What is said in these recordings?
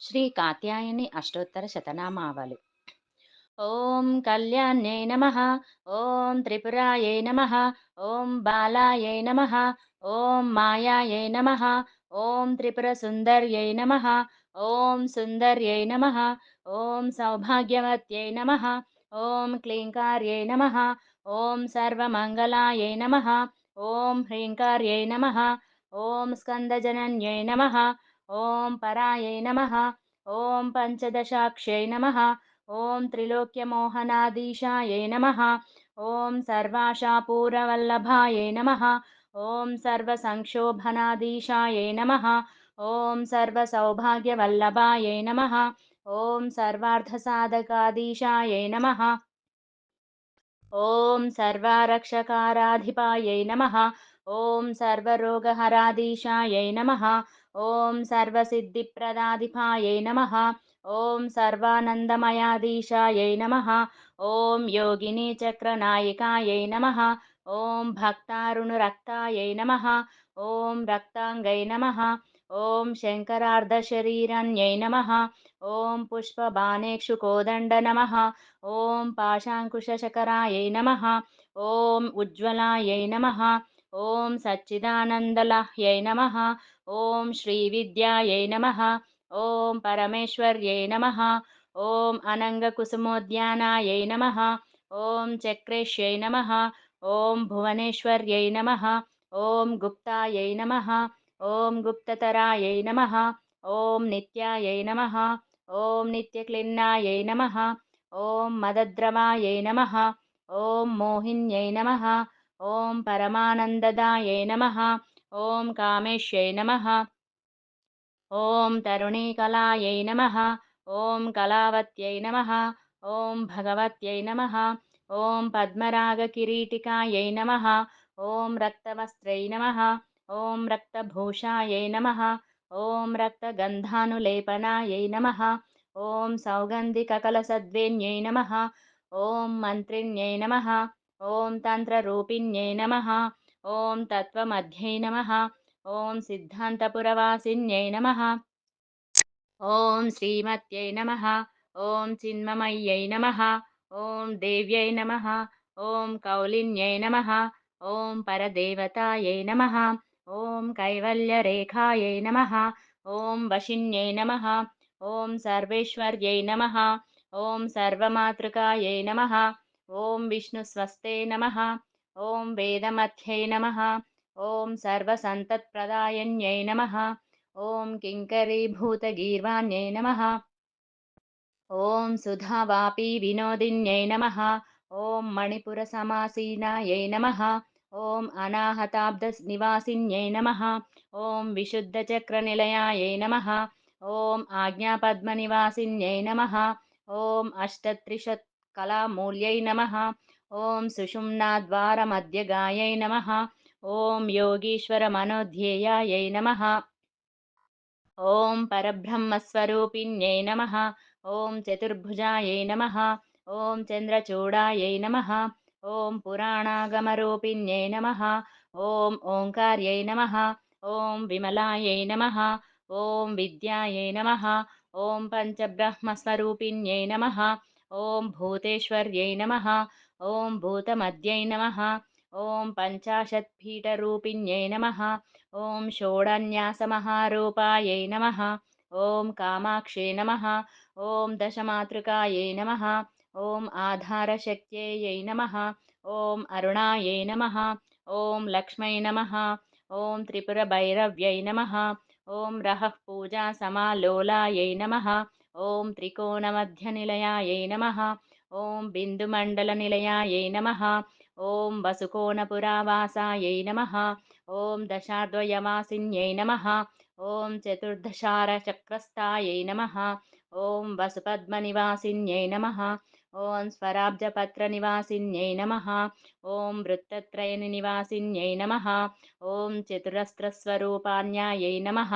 శ్రీ కాత్యాయని అష్టోత్తర శతనామావళి. ఓం కళ్యాణ్యై నమః. ఓం త్రిపురాయై నమః. ఓం బాలాయై నమః. ఓం మాయాయై నమః. ఓం త్రిపురసుందర్యై నమః. ఓం సుందర్యై నమః. ఓం సౌభాగ్యవత్యై నమః. ఓం క్లీంకార్యై నమః. ఓం సర్వమంగళాయై నమః. ఓం హ్రీంకార్యై నమః. ఓం స్కందజనన్యై నమః. ఓం పరాయై నమః. ఓం పంచదశాక్షై నమః. ఓం త్రిలోక్యమోహనాధీశాయై నమః. ఓం సర్వాశాపూరవల్లభాయై నమః. ఓం సర్వసంక్షోభనాధీశాయై నమః. ఓం సర్వసౌభాగ్యవల్లభాయై నమః. ఓం సర్వార్థసాధకాధీశాయై నమః. ఓం సర్వారక్షకారాధిపాయై నమః. ఓం సర్వరోగహరాధీశాయై నమః. ఓం సర్వసిద్ధిప్రదాధిపాయై నమః. ఓం సర్వానందమయాధీశాయై నమః. ఓం యోగినీచక్రనాయికాయై నమః. ఓం భక్తారుణురక్తాయై నమః. ఓం రక్తాంగై నమః. ఓం శంకరార్ధశరీరన్యై నమః. ఓం పుష్పబాణేక్షుకోదండ నమః. ఓం పాశాంకుశశకరాయై నమః. ఓం ఉజ్వలాయై నమః. ఓం సచ్చిదానందలాహ్యై నమః. ఓం శ్రీవిద్యాయై నమః. ఓం పరమేశ్వర్యై నమః. ఓం అనంగకుసుమోద్యానాయై నమః. ఓం చక్రేష్యై నమః. ఓం భువనేశ్వర్యై నమః. ఓం గుప్తాయై నమః. ఓం గుప్తతరాయై నమః. ఓం నిత్యాయై నమః. ఓం నిత్యక్లిన్నాయై నమః. ఓం మదద్రవాయై నమః. ఓం మోహిన్యై నమః. ఓం పరమానందదాయై నమః. ఓం కామేశ్యై నమః. ఓం తరుణీకలాయై నమః. ఓం కళావత్యై నమః. ఓం భగవత్యై నమః. ఓం పద్మరాగకిరీటికాయై నమః. ఓం రక్తవస్త్రై నమః. ఓం రక్తభూషాయై నమః. ఓం రక్తగంధానులేపనాయై నమః. ఓం సౌగంధికకలసద్వేన్యై నమః. ఓం మంత్రిణ్యై నమః. ఓం తంత్రరూపిణ్యై నమః. ఓం తత్వమధ్యై నమః. ఓం సిద్ధాంతపురవాసిన్యై నమః. ఓం శ్రీమత్యై నమః. ఓం చిన్మమయ్యై నమః. ఓం దేవ్యై నమః. ఓం కౌలిన్యై నమః. ఓం పరదేవతాయై నమః. ఓం కైవల్యరేఖాయై నమః. ఓం వశిన్యై నమః. ఓం సర్వేశ్వర్యై నమః. ఓం సర్వమాతృకాయై నమః. ఓం విష్ణుస్వస్తే నమః. ఓం వేదమథ్యై నమః. ఓం సర్వసంతత్ప్రదాయన్యై నమః. ఓం కింకరీభూతగీర్వాణ్యై నమః. ఓం సుధావాపీ వినోదిన్యై నమః. ఓం మణిపురసమాసీనాయై నమః. ఓం అనాహతాబ్దనివాసిన్యై నమః. ఓం విశుద్ధచక్రనిలయాయై నమః. ఓం ఆజ్ఞాపద్మనివాసిన్యై నమః. ఓం అష్టత్రిశత్కళామూల్యై నమః. ఓం సుషుమ్నాద్వారమధ్యగాయై నమః. ఓం యోగీశ్వరమనోధ్యేయాయై నమః. ఓం పరబ్రహ్మస్వరూపిణ్యై నమః. ఓం చతుర్భుజాయై నమః. ఓం చంద్రచూడాయై నమః. ఓం పురాణాగమరూపిణ్యై నమః. ఓం ఓంకార్యై నమః. ఓం విమలాయై నమః. ఓం విద్యాయై నమః. ఓం పంచబ్రహ్మస్వరూపిణ్యై నమః. ఓం భూతేశ్వర్యై నమః. ఓం భూతమద్యై నమః. ఓం పంచాశత్పీఠరూపిణ్యై నమః. ఓం షోడన్యాసమహారూపాయై నమః. ఓం కామాక్షే నమః. ఓం దశమాతృకాయై నమః. ఓం ఆధారశక్త్యై నమః. ఓం అరుణాయై నమః. ఓం లక్ష్మై నమః. ఓం త్రిపురభైరవ్యై నమః. ఓం రహః పూజాసమాలోలాయై నమః. ఓం త్రికోణమధ్యనిలయాయై నమః. ఓం బిందుమండలనిలయాయై నమః. ఓం వసుకోనపురావాసాయై నమః. ఓం దశాద్వయవాసిన్యై నమః. ఓం చతుర్దశారచక్రస్థాయై నమః. ఓం వసుపద్మనివాసిన్యై నమః. ఓం స్వరాబ్జపత్రనివాసిన్యై నమః. ఓం వృత్తత్రయనివాసిన్యై నమః. ఓం చతురస్రస్వరూపాన్యాయై నమః.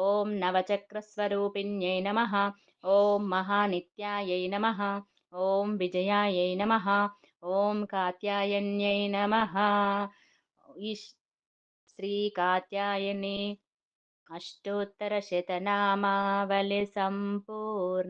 ఓం నవచక్రస్వరూపిణ్యై నమః. ఓం మహానిత్యాయై నమః. ఓం విజయాయై నమః. ఓం కాత్యాయన్యై నమః. శ్రీ కాత్యాయని अष्टोत्तरशतनामावलिसम्पूर्णम्